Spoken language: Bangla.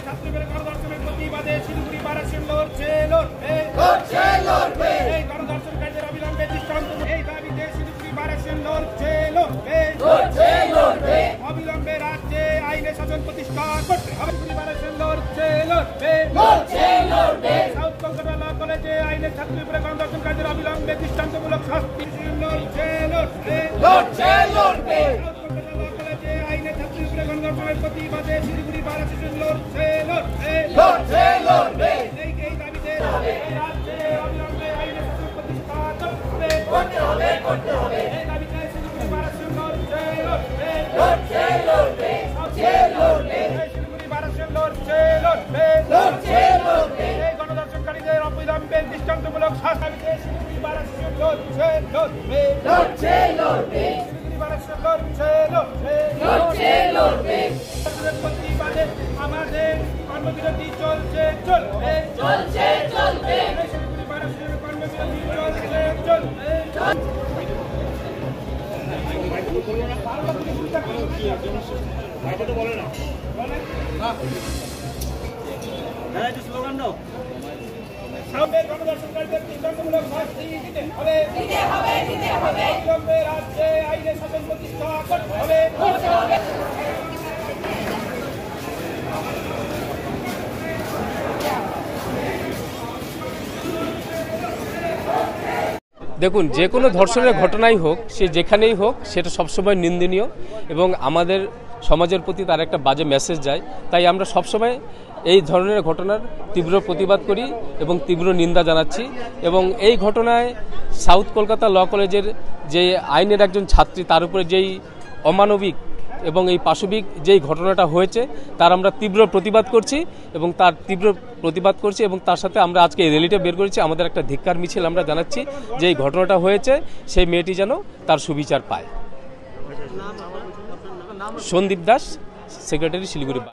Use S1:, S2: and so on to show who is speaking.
S1: ছাত্রীদের গণধর্ষণের প্রতিবাদে শিলিগুড়ি বার অ্যাসোসিয়েশন লড়ছে। এই গণধর্ষণকারীদের অবিলম্বে দৃষ্টান্ত এই দাবিতে শিলিগুড়ি বার অ্যাসোসিয়েশন লড়ছে। অবিলম্বে রাজ্যে আইনের শাসন প্রতিষ্ঠা করতে হবে। শিলিগুড়ি বার অ্যাসোসিয়েশন লড়ছে। সাউথ কলকাতা ল কলেজে আইনের ছাত্রীর উপরে গণধর্ষণকারীদের অবিলম্বে দৃষ্টান্তমূলক শাস্তি লড়ছে। আইনের ছাত্রীর উপরে গণধর্ষণের প্রতিবাদে শিলিগুড়ি বার অ্যাসোসিয়েশন লড়ছে। এই দাবিতে রাজ্যে অবিলম্বে আইনের শাসন প্রতিষ্ঠা করতে হবে। এই দাবিতে শিলিগুড়ি বার অ্যাসোসিয়েশন লড়ছে। শিলিগুড়ি বার অ্যাসোসিয়েশন লড়ছে। এই গণধর্ষণকারীদের অবিলম্বে দৃষ্টান্তমূলক শাস্তি শিলিগুড়ি বার অ্যাসোসিয়েশন লড়ছে। প্রতিবাদে আমাদের কর্মবিরতি চলছে। গণধর্ষণকারীদের দৃষ্টান্তমূলক শাস্তি দিতে হবে। অবিলম্বে রাজ্যে আইনের শাসন প্রতিষ্ঠা করতে হবে।
S2: দেখুন, যে কোনো ধর্ষণের ঘটনাই হোক, সে যেখানেই হোক, সেটা সবসময় নিন্দনীয় এবং আমাদের সমাজের প্রতি তার একটা বাজে মেসেজ যায়। তাই আমরা সবসময় এই ধরনের ঘটনার তীব্র প্রতিবাদ করি এবং তীব্র নিন্দা জানাচ্ছি। এবং এই ঘটনায় সাউথ কলকাতা ল কলেজের যে আইনের একজন ছাত্রী, তার উপরে যেই অমানবিক এবং এই পাশবিক যেই ঘটনাটা হয়েছে, তার আমরা তীব্র প্রতিবাদ করছি এবং তার সাথে আমরা আজকে এই র্যালিটা বের করেছি। আমাদের একটা ধিক্কার মিছিল আমরা জানাচ্ছি যে এই ঘটনাটা হয়েছে, সেই মেয়েটি যেন তার সুবিচার পায়। সন্দীপ দাস, সেক্রেটারি, শিলিগুড়ি।